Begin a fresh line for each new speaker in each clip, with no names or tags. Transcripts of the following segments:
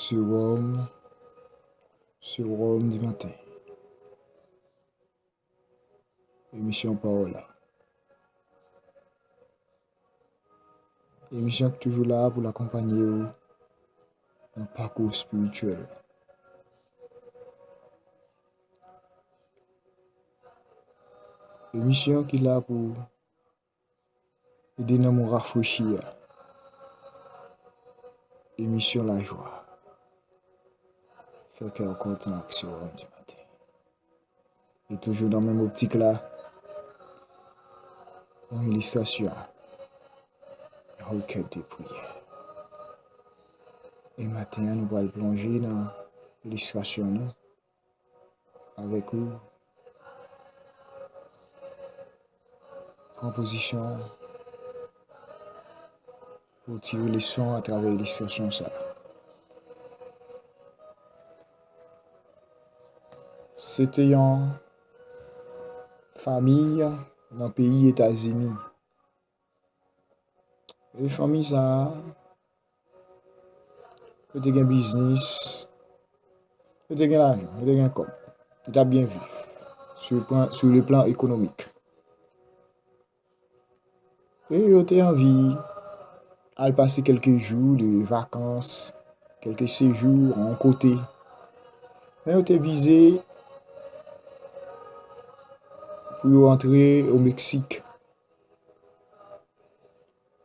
Sérum, sérum du matin. Émission Parola. Émission qui est toujours là pour l'accompagner dans le parcours spirituel. Émission qui est là pour aider nous à rafraîchir. Émission La Joie. Fait qu'elle content avec sérum du matin. Et toujours dans la même optique là, une illustration. Requête de prière. Et maintenant, nous allons plonger dans l'illustration avec une proposition pour tirer les sons à travers l'illustration. C'était une famille dans le pays États-Unis. Et famille ça, peut être un business, peut être l'argent, peut être un corps. Tu as bien vu sur le plan économique. Et tu as envie de passer quelques jours de vacances, quelques séjours en côté. Mais tu as visé pour rentrer au Mexique.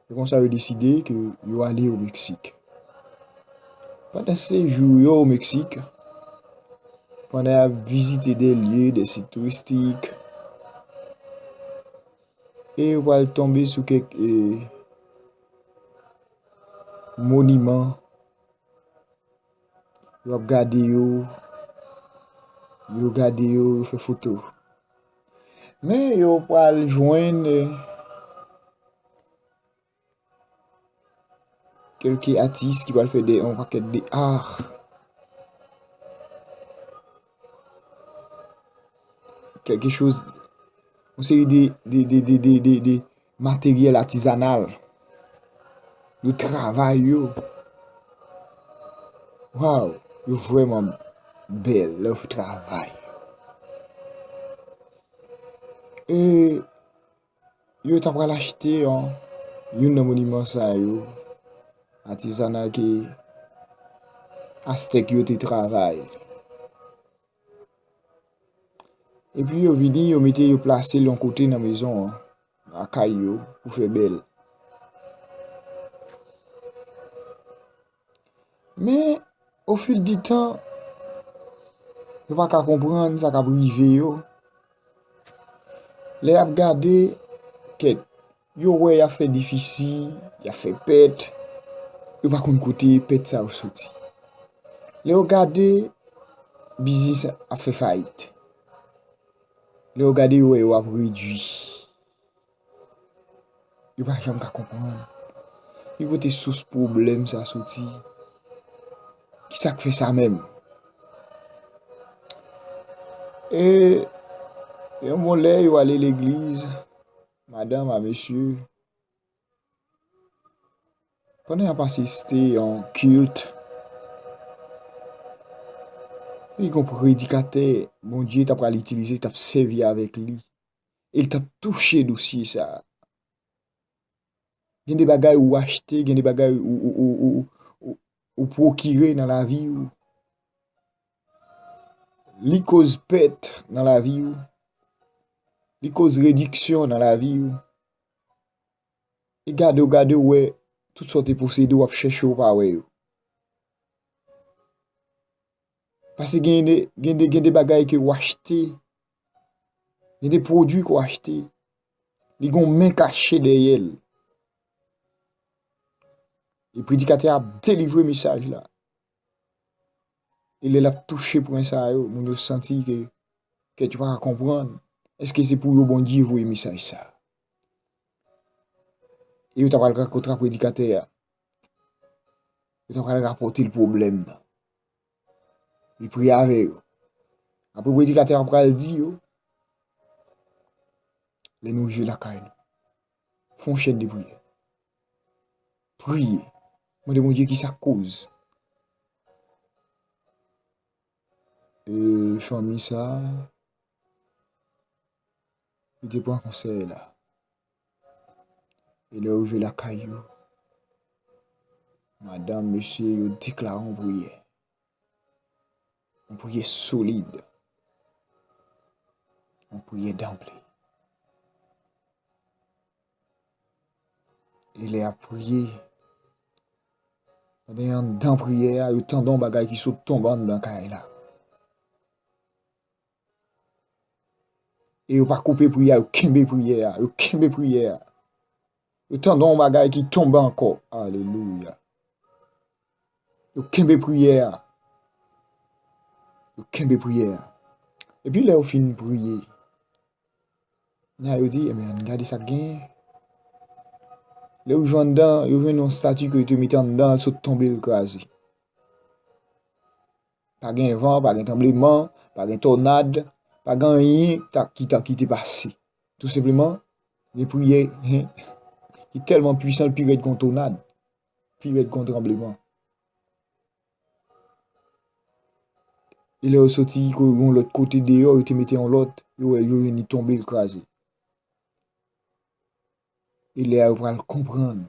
Et comme ça, ils ont décidé qu'ils allaient aller au Mexique. Pendant ces jours au Mexique, pendant visiter des lieux, des sites touristiques, et ils vont tomber sur quelques monuments. Ils vont regarder, ils faire photo. Mais ils vont joindre quelques artistes qui vont faire un paquet d'art. Quelque chose, une série de matériel artisanal, de travail. Waouh, vraiment belle, leur travail. Et ils ont acheté un monument artisanal qui Aztèque yo travail. Et puis ils vini, ils mettaient placé l'un côté dans la maison à Caillou pour faire belle. Mais au fil du temps, ils pas qu'à comprendre ça qu'a privé yo. Les a regardé que yo ouais a fait difficile, il a fait pète. Yo pas kon côté pète ça ou sorti. Les regardé business a fait faillite. Les regardé ouais a réduit. Yo pas jamais comprendre. Il côté source problème ça sorti. Qui ça fait ça même? Et mon lait yo aller l'église. Madame à monsieur. Pendant a assisté en culte. Il a prédicateur, mon Dieu t'a pas l'utiliser, t'a servi avec lui. Il t'a touché dossier ça. Il y a des bagages ou acheter, il y a des bagages ou procurer dans la vie ou li cause pète dans la vie ou li cause réduction dans la vie ou et garde ouais toutes sortes de possédés ou chercher ou pas ouais. Parce que il y a des bagages que ou acheter, il y a des produits qu'on acheter, ils ont main cachée derrière. Le prédicateur a délivré le message là. Il l'a touché pour un ça, on a senti que tu vas comprendre. Est-ce que c'est pour le bon Dieu vous le message ça? Et tu as contre le prédicateur. Tu as rapporter le problème. Il prie avec eux. Après le prédicateur après le dit les nous jouer la caille. Font chaîne de prière. Priez. Moi de mon Dieu qui ça cause. Et famille ça, il te prend conseil là. Il est arrivé la caillou. Madame, monsieur, il déclare en prière. On prière solide. On prière d'emblée. Il est à prier. Dans prière, il y a tant de bagages qui sont tombés dans le caille là. Et il pas couper prière, il kembe prière, il kembe prière. Il y a tant de bagages qui tombent encore. Alléluia. Il kembe prière. Il kembe prière. Et puis là, il finit de prier. Il dit, mais regardez ça gain. Là où j'en dedans, il y a un statut que tu mets en dedans, il saute tomber le crasé. Pas de vent, pas de tremblement, pas de tornade, pas de rien qui t'est passé. Tout simplement, les prières qui est tellement puissant, le pire contre tornade, pire contre tremblement. Il est sorti, de l'autre côté dehors, il te mettait en l'autre, il est tombé le crasé. Il est à comprendre.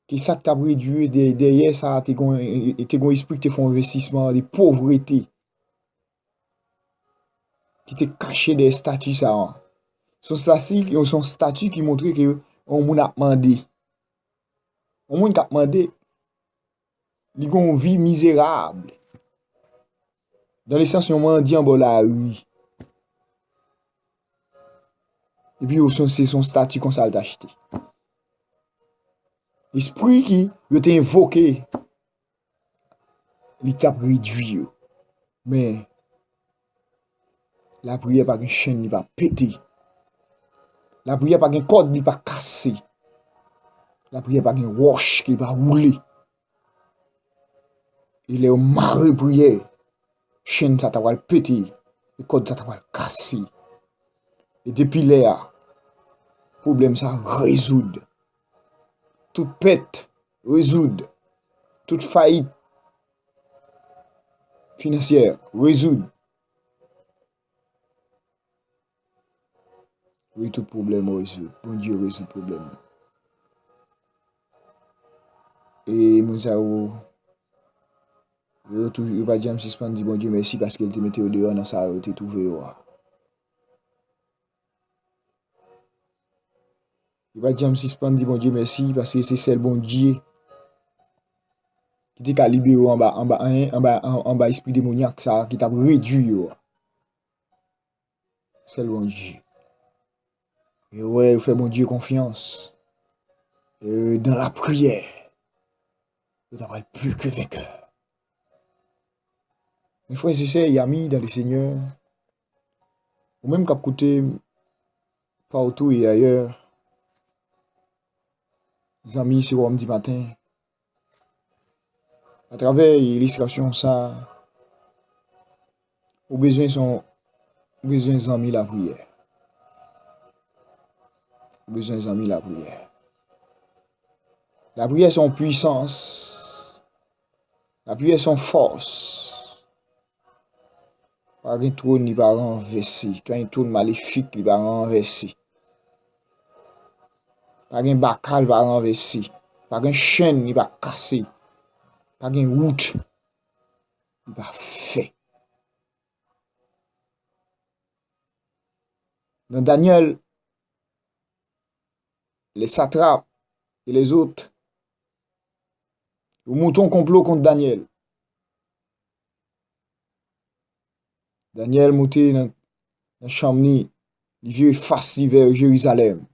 Qui ça que t'as réduit derrière ça, t'es un esprit qui te fait un investissement, des pauvretés, qui te caché des statuts ça. Son statut qui montre que on moun a demandé. On moun a demandé, il a une vie misérable. Dans le sens, on m'a dit en bas la rue. Et puis, c'est son statut qu'on s'est acheté. L'esprit qui a invoqué, il t'a réduit. Mais la prière pas une chaîne, il pas pété. La prière pas une corde, il pas cassé. La prière pas une roche qui va rouler. Il est au marée prière. Chaîne ça t'a pété. Et corde ça t'a cassé. Et depuis là, problème ça résoudre. Toute pète résoudre. Toute faillite financière résoudre. Oui, tout problème résoudre. Bon Dieu résout le problème. Et Moussao, je pas jamais suspendre bon Dieu merci parce qu'il te mettait au dehors dans ça, te trouvé. Je pas jamais suspendre bon Dieu merci parce que c'est celle bon Dieu qui t'a libéré en bas esprit démoniaque ça qui t'a réduit. C'est le bon Dieu. Et ouais, fais mon Dieu confiance. Et dans la prière, vous n'aurez plus que vainqueur. Mes frères et sœurs et amis dans le Seigneur, ou même qu'à côté, partout et ailleurs, les amis, c'est samedi matin, à travers l'illustration, ça, aux besoins d'amis la prière. Besoin d'amis la prière. La prière son puissance. La prière son force. Pas un trône ni pas renversé. Pas un trône maléfique ni pas renversé. Pas un bacal pas renversé. Pas un chaîne ni pas cassé. Pas un route ni pas fait. Dans Daniel, les satrapes et les autres, ils montent un complot contre Daniel. Daniel monté dans la chambre, il vient face vers Jérusalem.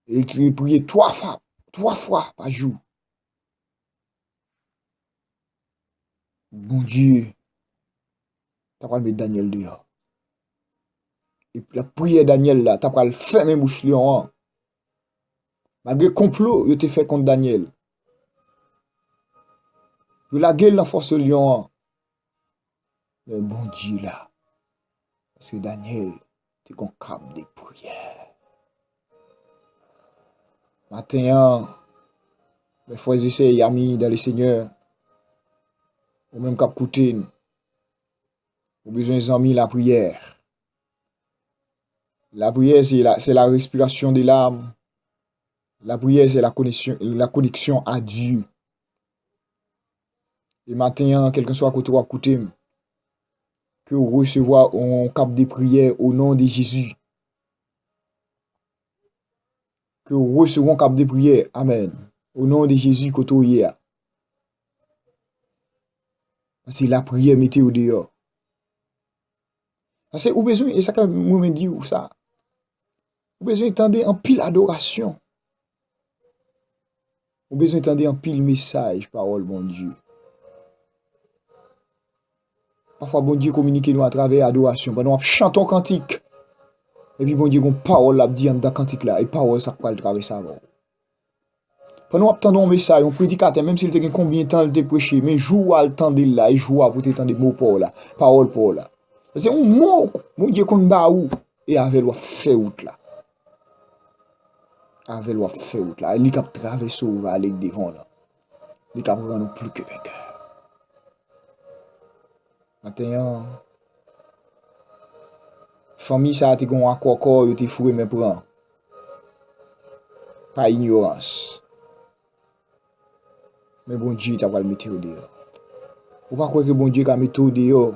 Et il priait 3 fois par jour. Bon Dieu, t'as pas le mettre Daniel dehors. Et puis la prière Daniel là, t'as pas le fermer bouche lion. Malgré complot, il te fait contre Daniel. Je la gueule la force lion. Mais bon Dieu là, parce que Daniel, t'es qu'on cap des prières. Matin, mes frères et sœurs et amis dans le Seigneur, ou même cap coûter, ou besoin d'amis la prière. La prière, c'est la respiration de l'âme. La prière, c'est la connexion à Dieu. Et maintenant, quel que soit côté ou à côté, que recevoir un cap de prière au nom de Jésus. Que recevons un cap de prière. Amen. Au nom de Jésus, côté où hier. C'est la prière, mettez au dehors. Parce que vous besoin, et ça que moi me dit ou ça. Vous besoin d'entendre en pile adoration. Vous besoin d'entendre en pile message, parole, bon Dieu. Parfois, bon Dieu communique nous à travers adoration. Pendant nous chantons cantique. Et puis, bon Dieu, une parole là, dit dans cantique là. Et parole, ça peut le traverser avant. Pendant nous attendons un message, un prédicateur, même s'il te gagne combien de temps il te prêché, mais joue à le temps de là, et joue à pour t'entendre des mots pour là. Parole pour là. C'est un mot, bon Dieu, qu'on bat où. Et avec le fait out là. Avec le fait out là. Il est capable de traverser ou aller devant là. Il est capable de rendre plus que vainqueur. Maintenant, famille ça te gon accord yo te fourré mais prend. Pas ignorance. Mais bon Dieu t'a pas le mettre au dehors. Ou pas croire que bon Dieu ka mettre au dehors.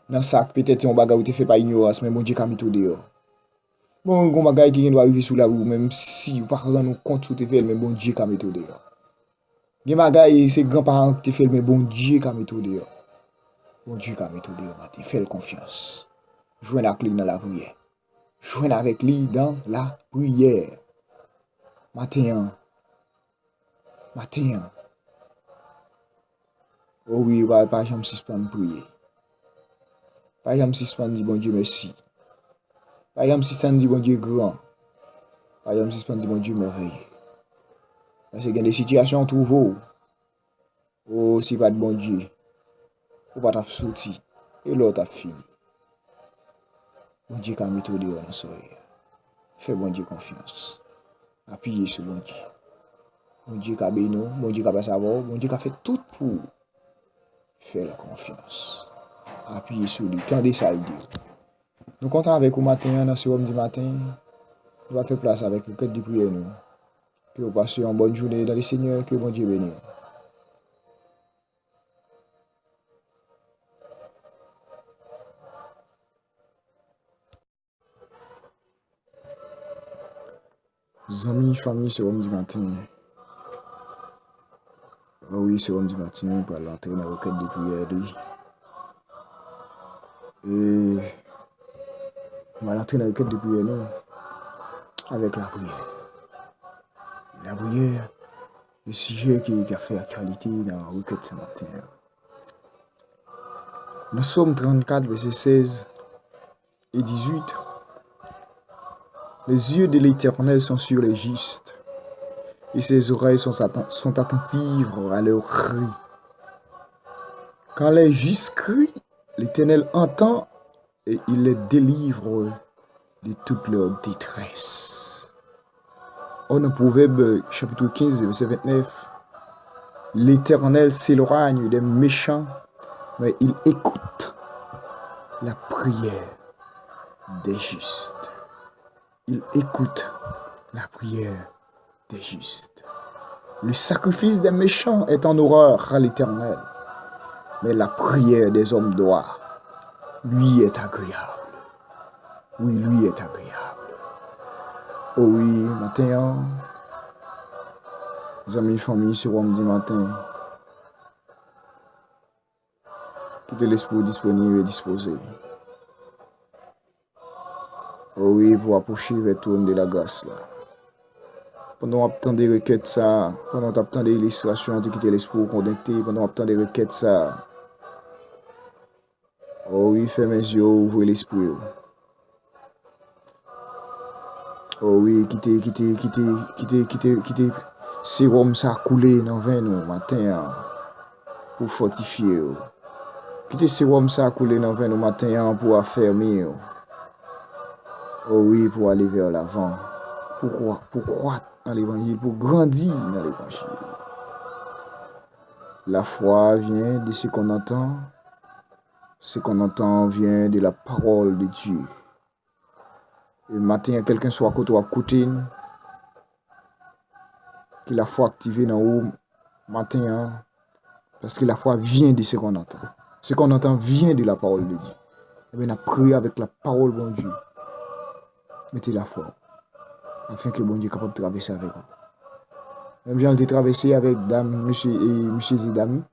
Dans ça peut-être un bagage ou te fait pas ignorance mais bon Dieu ka mettre au dehors. Bon gon bagage qui doit arriver sous la roue même si ou pas rendre compte sous te fait mais bon Dieu ka mettre au dehors. Gen bagage c'est grands-parents qui te fait mais bon Dieu ka mettre au dehors. Bon Dieu ka mettre au dehors matin, fais confiance. Joindre avec lui dans la prière. Joindre avec lui dans la prière. Matin. Oh oui, pas jamais suspendre prier. Pas jamais suspendre dire bon Dieu merci. Pas jamais suspendre dire bon Dieu grand. Pas jamais suspendre dire bon Dieu merveilleux. Parce qu'il y a des situations trouve. Oh, si pas de bon Dieu. Ou pas t'a sorti. Et l'autre a fini. Bon Dieu qui a mis tout dehors dans soirée. Fais bon Dieu confiance. Appuyez sur bon Dieu. Bon Dieu qui a béni nous, bon Dieu qui a pas savoir, bon Dieu qui a fait tout pour faire confiance. Appuyez sur lui, tendez ça le Dieu. Nous comptons avec vous matin, dans ce homme du matin. Nous allons faire place avec le cœur de prière nous. Que vous passiez une bonne journée dans le Seigneur, que bon Dieu bénisse. Amis, famille, c'est homme du matin. Ah oui, c'est homme du matin pour l'entrer dans la requête de prière. Et on va l'entrer dans la requête de prière nous avec la prière. La prière, le sujet qui a fait actualité dans la requête ce matin. Nous sommes 34, verset 16 et 18. Les yeux de l'Éternel sont sur les justes, et ses oreilles sont attentives à leurs cris. Quand les justes crient, l'Éternel entend et il les délivre de toute leur détresse. En Proverbe chapitre 15, verset 29, l'Éternel s'éloigne des méchants, mais il écoute la prière des justes. Il écoute la prière des justes. Le sacrifice des méchants est en horreur à l'Éternel, mais la prière des hommes droits lui est agréable. Oui, lui est agréable. Oh oui, matin, les amis, famille, c'est homme du matin. Quittez l'esprit disponible et disposé. Oh oui, pour approcher vers le trône de la grâce là. Pendant qu'on des requêtes ça, pendant qu'on des illustrations de quitter l'esprit connecté, pendant qu'on des requêtes ça. Oh oui, fermez les yeux, ouvrez l'esprit. Oh oui, quittez sérum ça couler dans vin nous matin pour fortifier. Quittez sérum ça couler dans vin nous matin pour affermir. Oh oui, pour aller vers l'avant. Pour croître dans l'évangile, pour grandir dans l'évangile. La foi vient de ce qu'on entend. Ce qu'on entend vient de la parole de Dieu. Et matin, quelqu'un soit côté ou côté, que la foi activée dans haut matin, parce que la foi vient de ce qu'on entend. Ce qu'on entend vient de la parole de Dieu. Et bien, on a prié avec la parole de Dieu. Mettez la foi, afin que bon Dieu soit capable de traverser avec vous. Même j'ai été traversé avec dame, monsieur et dame,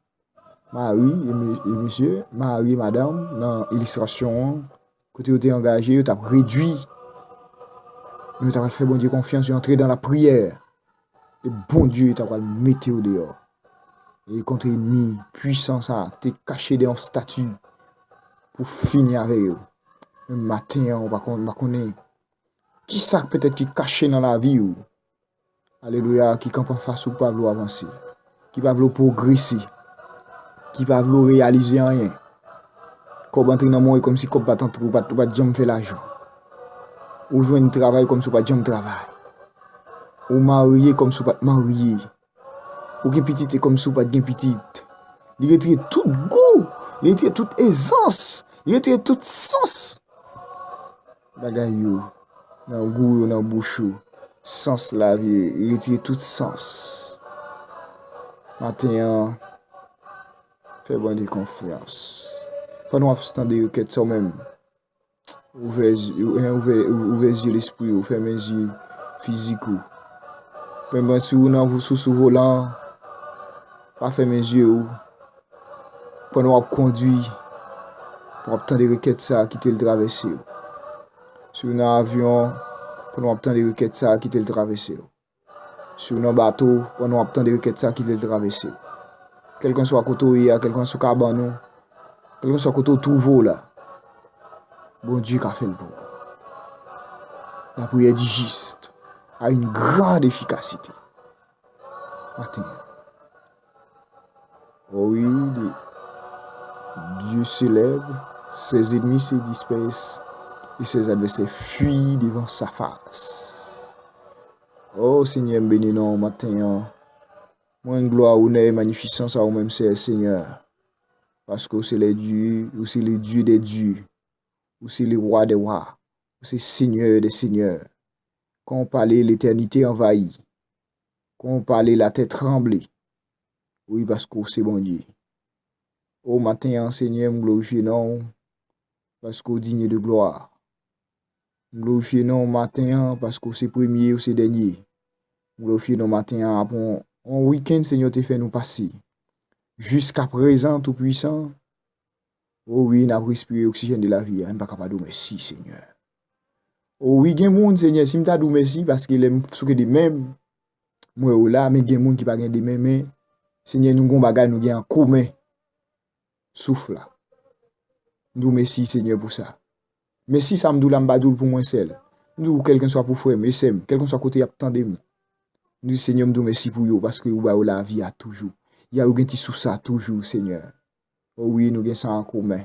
Marie et monsieur, Marie et madame, dans l'illustration, côté où tu es engagé, tu as réduit, mais tu as fait bon Dieu confiance, entrer dans la prière. Et bon Dieu, tu as mettre au dehors. Et contre l'ennemi, puissant ça, tu es caché dans un statut pour finir avec eux. Le matin, on va connaître qui ça peut-être qui est caché dans la vie. Alléluia, qui campe en face ou pas vouloir avancer, qui va vouloir progresser, qui va vouloir réaliser rien. Comme entrer dans le monde comme si comme pas jamais faire l'argent. Ou jouer un travail comme si pas jamais travail. Ou marier comme si pas marier. Ou gen petite comme si pas gen petite. Il retire tout goût, il retire toute aisance, il retire tout sens. Bagay yo, dans goût, dans bouche, sens la vie, il retire tout sens. Matin, fais bon de confiance. Pendant que vous requêtes ça même, ouvrez les yeux l'esprit, ou fermez les yeux physiques. Même si vous n'avez sous volant, pas fermer les yeux. Pendant que vous conduisez, pour obtenir des requêtes ça, quitter le traversé. Sur un avion, pendant obtenir des requêtes ça, quitter le traversé. Sur un bateau, pendant obtenir des requêtes ça, quitter le traversé. Quelqu'un soit à côté, quelqu'un soit à cabanon, quelqu'un soit à côté, trouve là. Bon Dieu qui a fait le bon. La prière du juste a une grande efficacité. Matin. Oh oui, Dieu s'élève, ses ennemis se dispersent et ses adversaires fuient devant sa face. Oh Seigneur, bénis nous matin. Moi, gloire, honneur et magnificence à vous-même, Seigneur. Parce que c'est le Dieu, ou c'est le Dieu des dieux, ou c'est le roi des rois, ou c'est Seigneur des seigneurs. Quand on parlait, l'éternité envahie. Quand on parlait, la tête tremblée. Oui, parce que c'est bon Dieu. Au matin, Seigneur, me glorifie non, parce que digne de gloire. Me glorifie non matin, parce que c'est premier ou c'est dernier. Me glorifie non matin, après un week-end, Seigneur, te fait nous passer. Jusqu'à présent, tout puissant. Oh oui, n'a respiré l'oxygène de la vie. On ne pas capable de merci, Seigneur. Oh oui, gen moun, Seigneur, si m'ta dou merci, parce qu'il aime souke de même. Moi, ou là, mais gen moun qui pas gen de même, mais Seigneur, nous gon bagay, nous gen en commun. Souffle là. Nous merci, Seigneur, pour ça. Merci, ça m'dou la m'badoul pour moi seul. Nous, quelqu'un soit pour frère, mais c'est, quelqu'un soit côté, attendez nous. Nous, Seigneur, m'dou merci pour vous, parce que ou ba ou la vie a toujours. Il y a ou gen ti sous ça toujours, Seigneur. Oh oui, nous gen ça en commun.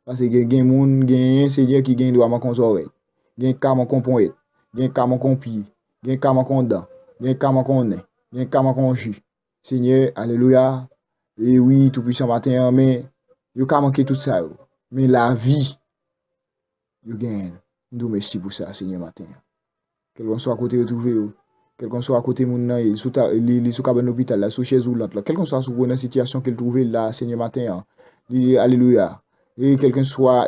Parce que gen moun, gen Seigneur qui gen doit man kon oreille. Gen kaman kon pon et, gen kaman kon pied, gen kaman kon dent, gen kaman kon nez, gen kaman kon jus. Seigneur, alléluia. Et oui, tout puissant matin, mais yo ka manqué tout ça. Mais la vie, yo gagne. Nous merci pour ça, Seigneur matin. Quelqu'un soit à côté de trouver, quelqu'un soit à côté moun nan, il sous cabane hôpital là, sous chaise roulante là, quelqu'un soit sous une situation qu'il trouve là, Seigneur matin. Alléluia. Et quelqu'un soit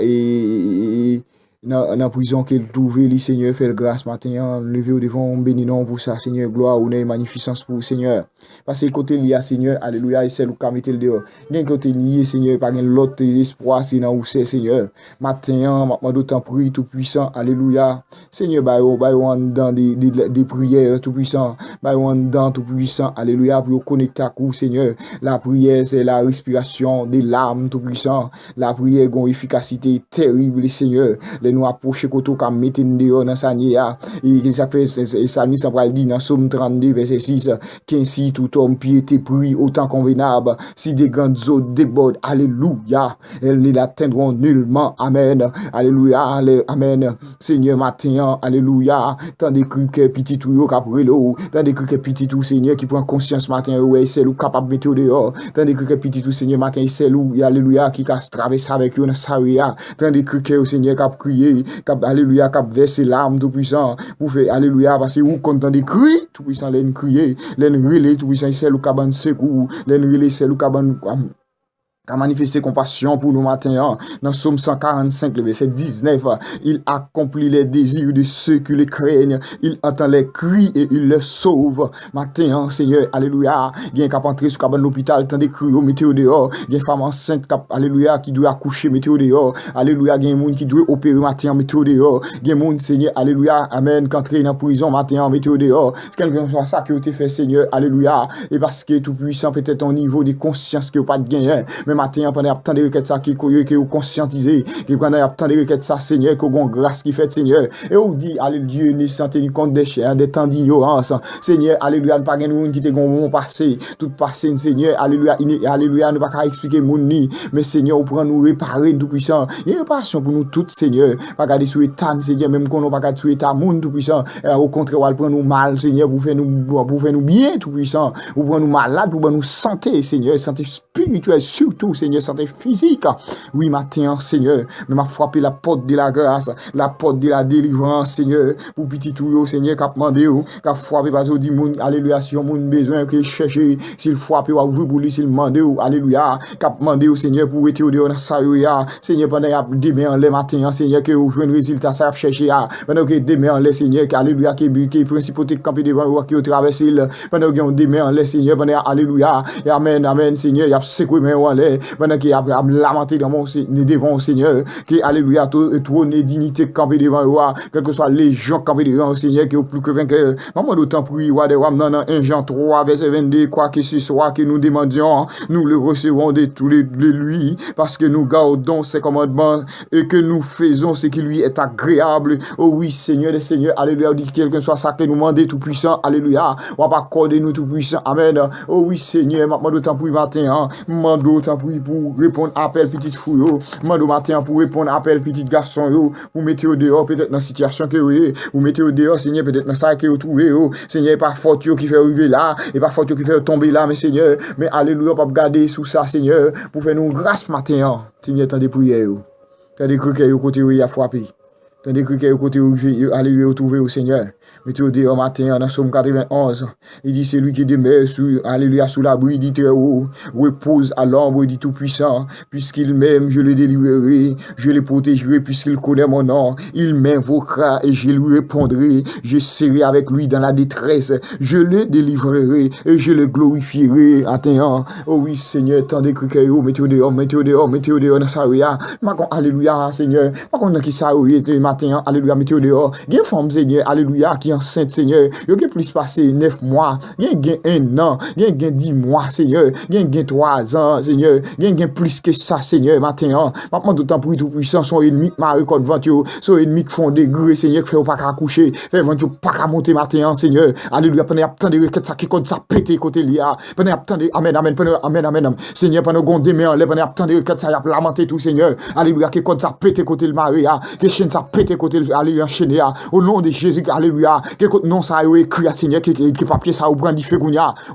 dans prison qu'il trouve, le Seigneur fait grâce matin, lever au devant, béni non pour ça, Seigneur, gloire, honneur, magnificence pour Seigneur. Parce que côté lié, Seigneur, alléluia, et c'est le cas mettre le dehors. Bien côté lié, Seigneur, pas l'autre espoir, c'est dans où c'est, Seigneur. Matin, maintenant d'autant prie tout puissant, alléluia. Seigneur, bah on dans des prières tout puissant, bah on dans tout puissant, alléluia, pour connecter à coup, Seigneur. La prière, c'est la respiration des larmes tout puissant. La prière a une efficacité terrible, Seigneur. Les nous approcher koto ka mette dehors dans sa nia et ça fait ça nous ça va dire dans Somme 32 verset 6 qu'ainsi tout homme piété pris autant convenable si des grandes eaux débordent alléluia elles ne l'atteindront nullement amen alléluia amen Seigneur matin alléluia tant de cru que petit tout yo cap relo tant de cru que petit tout Seigneur qui prend conscience matin ouais c'est lui capable mettre dehors tant de cru que petit tout Seigneur matin c'est lui alléluia qui a traversé avec eux dans sa ria tant de cru que Seigneur cap crier cap alléluia cap verser larmes tout puissant pour faire alléluia parce que vous content de cri tout puissant l'en crier l'en relé tout puissant c'est lui capable secours l'en relé c'est lui capable a manifesté compassion pour nous matin. Dans Somme 145, le verset 19, il accomplit les désirs de ceux qui le craignent. Il entend les cris et il les sauve. Matin, Seigneur, alléluia. Il y a un cap entrer sur cabane l'hôpital, tant de cris, mettez au dehors. Il y a une femme enceinte, alléluia, qui doit accoucher, mettez au dehors. Alléluia, il y a un monde qui doit opérer matin, mettez au dehors. Il y a un monde, Seigneur, alléluia, amen, qui entre dans la prison matin, mettez au dehors. C'est quelque chose ça que vous avez fait, Seigneur, alléluia. Et parce que tout puissant, peut-être au niveau de conscience que vous n'avez pas de gagner. Matin pendant tant de requêtes ça qui vous conscientiser qui pendant tant de requêtes ça Seigneur que gon grâce qui fait Seigneur et on dit alléluia ne sentez compte des chers des temps d'ignorance Seigneur alléluia ne pas gen moun qui te gon bon passé tout passé Seigneur alléluia alléluia ne pas expliquer moun ni mais Seigneur on prend nous réparer tout puissant il y a réparation pour nous toutes Seigneur pas garder sous état Seigneur même qu'on pas garder sous état moun tout puissant au contraire on prend nous mal Seigneur pour faire nous bien tout puissant pour prendre nous malade pour nous santé Seigneur santé spirituelle surtout Seigneur santé physique. Oui, matin, Seigneur, mais m'a frappé la porte de la grâce, la porte de la délivrance, Seigneur, pour petit tout, Seigneur, qu'a demandé, qu'a frappé parce que dit, alléluia, si on a besoin que chercher, s'il frappe, ou ouvrir pour lui, s'il demande, alléluia, qu'a demandé, Seigneur, pour être au dehors dans sa rue, Seigneur, pendant que demain en les matin, Seigneur, que vous jouez un résultat, ça va chercher, pendant que demain en les, Seigneur, alléluia, qui est principauté campé devant, qui est traversé, pendant que demain en les, Seigneur, pendant alléluia, et amen, amen, Seigneur, il y a secoué, mais en les, pendant qu'il y a lamenté devant Seigneur, qui alléluia, trône et dignité campé devant le roi, quel que soit les gens campés devant le Seigneur, qui est plus que vainqueur. Maman d'autant prie, roi des rois, dans 1 Jean 3, verset 22, quoi que ce soit que nous demandions, nous le recevons de tous les lui, parce que nous gardons ses commandements et que nous faisons ce qui lui est agréable. Oh oui, Seigneur, le Seigneur, alléluia, dit quel que soit ça que nous demandons tout puissant, alléluia, on va pas accorder nous tout puissant, amen. Oh oui, Seigneur, maman d'autant prie matin, maman d'autant prie pour répondre à appel petite fouille, mando matin pour répondre à appel petit garçon, pour mettre au dehors peut-être dans la situation que vous mettez au dehors, Seigneur, peut-être dans ça que vous trouvez, Seigneur, pas faute qui fait arriver là, et pas faute qui fait tomber là, mais Seigneur, mais alléluia, pas garder sous ça, Seigneur, pour faire nous grâce matin, Seigneur, tant de prières, tant de cru que côté où il a frappé. Tandis que côté où allez retrouver au Seigneur. Mettez au dehors matin dans Somme 91. Il dit c'est lui qui demeure alléluia sous l'abri dit très haut, repose à l'ombre du Tout-Puissant, puisqu'il m'aime, je le délivrerai, je le protégerai puisqu'il connaît mon nom. Il m'invoquera et je lui répondrai. Je serai avec lui dans la détresse, je le délivrerai et je le glorifierai. Attends, oh oui Seigneur, tandis que mettez au dehors, mettez au dehors, mettez au dehors dans sa rue. Alléluia Seigneur, pas qu'on a qui ça alléluia, mettez au dehors. Il y a une femme, Seigneur, alléluia, qui est enceinte, Seigneur. Il y a plus passé 9 mois. Il y a 1 an. Il y a 10 mois, Seigneur. Il y a 3 ans, Seigneur. Il y a plus que ça, Seigneur, matin. Maintenant, d'autant plus tout puissant, son ennemi, Marie Côte Ventio, son ennemi qui font des grès, Seigneur, qui fait pas qu'à coucher, fait Ventio pas qu'à monter matin, Seigneur. Alléluia, pendant tant de requêtes, ça qui compte ça pété côté là. Pendant tant de, amen, amen, amen, amen. Seigneur, pendant qu'on démère, pendant tant de requêtes, ça y a lamenté tout, Seigneur. Alléluia, qui compte ça pété côté le Marie, qui chaîne ça pété côté alléluia, enchaîné, au nom de Jésus, alléluia, que non ça a écrit à Seigneur, que papier ça a pris du feu,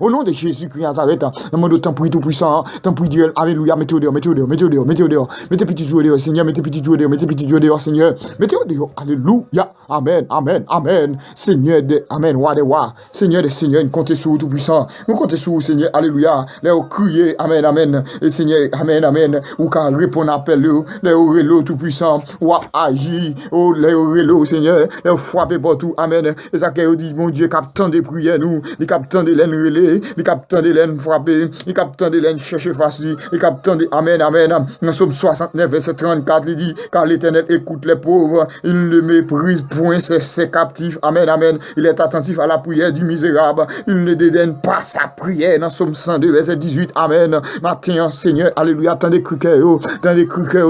au nom de Jésus, qui Nazareth, dans mon temps pour tout puissant, tant pour Dieu, alléluia, mettez au dehors, mettez au dehors, mettez au dehors, mettez au dehors, mettez petit joueur dehors, Seigneur, mettez petit joueur dehors, mettez petit joueur dehors, Seigneur, mettez au dehors, alléluia, amen, amen, amen, Seigneur, amen, roi des rois, Seigneur des seigneurs, nous comptez sur tout puissant, nous comptez sur Seigneur, alléluia, les crier, amen, amen, et Seigneur, amen, amen, ou qu'à répondre à appel, les relais tout puissant, ou à agir, les relais, Seigneur, les frapper partout, amen. amen. Et ça qu'il dit, mon Dieu, captant des prières, nous, les captants de l'aine relais, les captants de l'aine frappés, les captants de l'aine chercher face lui, les captants de, amen, amen. Dans Somme 69, verset 34, il dit, car l'Éternel écoute les pauvres, il ne méprise point ses captifs, amen, amen. Il est attentif à la prière du misérable, il ne dédaigne pas sa prière. Dans Somme 102, verset 18, amen. Matin, Seigneur, alléluia, tendez cruqueurs,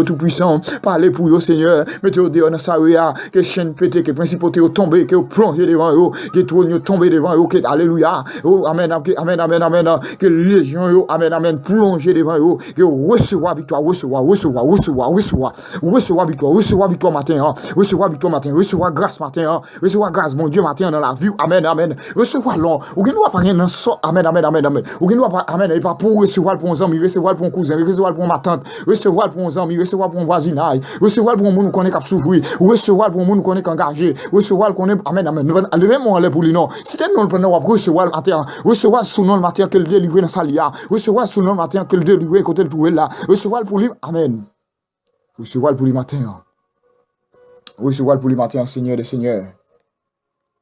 tout puissant, parlez pour eux, Seigneur, mettez au dehors dans sa rue, que chaîne pété, que principauté tombé, que plongé devant eux, que trône tombé devant eux, que alléluia, oh, amen, amen, amen, amen, que légion, amen, amen, plongé devant eux, que recevoir victoire, recevoir victoire matin, recevoir victoire matin, recevoir grâce matin, recevoir grâce, mon Dieu, matin dans la vie, amen, amen, recevoir l'on, ou qui nous a pas rien dans ça, amen, amen, amen, amen, ou qui nous a pas, amen, et pas pour recevoir pour un ami, recevoir pour un cousin, recevoir pour ma tante, recevoir pour un ami, recevoir pour un voisinage, recevoir pour un monde qu'on est cap souffrir, recevoir pour un monde qu'on est engagé, recevoir qu'on est, amen, amen, levez-moi en pour lui, non, si t'es non le preneur, recevoir le matin, recevoir sous nom le matin que le délivrer dans sa lia, recevoir sous nom le matin que le délivrer côté le trouver là, recevoir pour lui, amen, recevoir pour lui matin, recevoir pour lui matin, Seigneur des Seigneurs.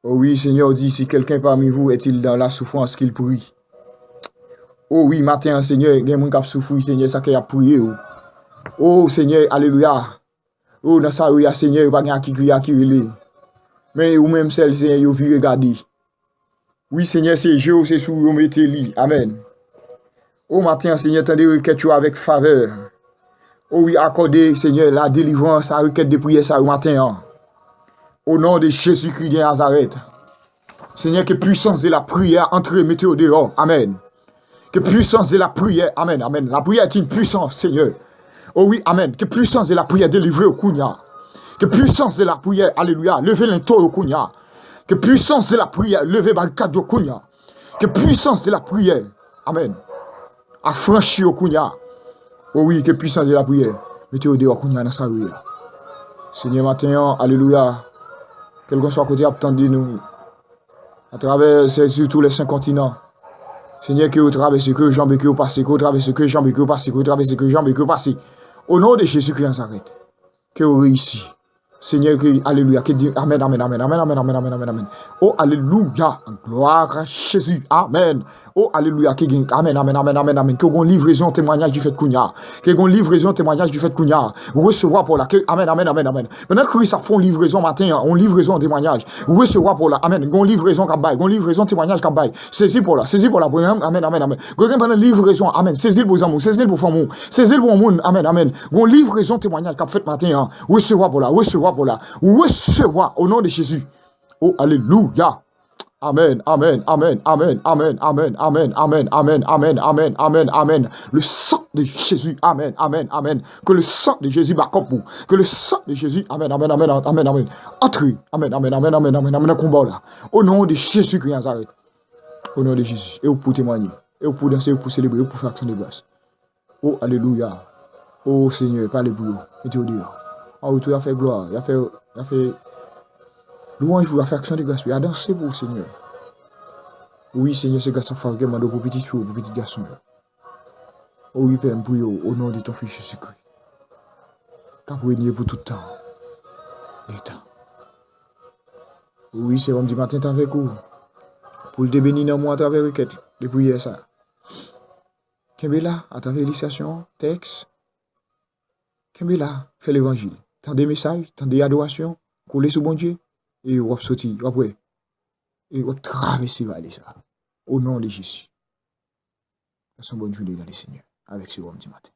Oh oui, Seigneur dit, si quelqu'un parmi vous est-il dans la souffrance qu'il prie. Oh oui, matin, Seigneur, il y a un qui a souffert, Seigneur, ça qui a prié. Oh Seigneur, alléluia. Oh, dans sa rue, Seigneur, il n'y a pas qui crie, qui relève. Mais ou même celle, Seigneur, il faut regarder. Oui, Seigneur, c'est Dieu, c'est sous vous mettez-li. Amen. Oh, matin, Seigneur, tendez requête avec faveur. Oh oui, accordez, Seigneur, la délivrance, la requête de prière, ça, au matin. Au nom de Jésus-Christ de Nazareth. Seigneur, que puissance de la prière entre mettez au dehors. Amen. Que puissance de la prière. Amen. Amen. La prière est une puissance, Seigneur. Oh oui, amen. Que puissance de la prière délivrée au Kounia. Que puissance de la prière, alléluia, levez l'into au Kounia. Que puissance de la prière, levez barricade au Kounia. Que puissance de la prière, amen, affranchir au Kounia. Oh oui, que puissance de la prière, mettez au dehors Kounia dans sa rue. Seigneur, matin, alléluia, quel que soit côté, attendez-nous. À travers sur tous les 5 continents. Seigneur, que vous traversez, que jambes que vous passez, que vous traversez, que jambes que vous passez, que vous traversez, que jambes que vous passez. Au nom de Jésus-Christ, on s'arrête. Que vous réussissez. Seigneur, que, alléluia, que dit, amen, amen, amen, amen, amen, amen, amen, amen, amen. Oh, alléluia, gloire à Jésus, amen. Oh, alléluia, que amen, amen, amen, amen, amen. Que vous livraison, témoignage du fait Kounia. Que vous livraison, témoignage du fait Kounia. Recevoir pour la, que, amen, amen, amen, amen. Maintenant que ça font livraison matin, on livraison témoignage. Recevoir pour la, amen. Gon livraison kabaye, gon livraison témoignage kabaye. Saisis pour la, amen, amen, amen. Gon livraison, amen. Saisis pour amour, saisis pour femme, saisis pour monde, amen, amen. Gon livraison témoignage qu'a fait matin, recevoir pour la, recevoir pour la, recevoir au nom de Jésus. Oh, alléluia. Amen, amen, amen, amen, amen, amen, amen, amen, amen, amen, amen, amen, amen. Le sang de Jésus, amen, amen, amen. Que le sang de Jésus m'accorde pour. Que le sang de Jésus, amen, amen, amen, amen, amen. Entrez, amen, amen, amen, amen, amen, amen, combat là. Au nom de Jésus qui Nazareth. Au nom de Jésus. Et pour témoigner. Et pour danser, pour célébrer, pour faire action de grâce. Oh, alléluia. Oh Seigneur, parlez pour vous. Mettez au dehors. En retour, il a fait gloire. Il a fait louange pour la action de grâce. Il a dansé pour le Seigneur. Oui, Seigneur, c'est grâce à faveur que je pour petit chou, pour petit garçon. Oh oui, Père, pour au nom de ton Fils Jésus-Christ. T'as régné pour tout le temps. Les temps. Oui, c'est comme du matin, t'as avec vous. Pour le bénir dans moi à travers requête de prière ça. Kembela, à travers l'initiation, texte. Kembela, fait l'évangile. Tant des messages, tant des adorations, coller sous bon Dieu. Et on va sortir, après. Et on va traverser ça. Au nom de Jésus. Passons bonne journée dans le Seigneur. Avec ce homme du matin.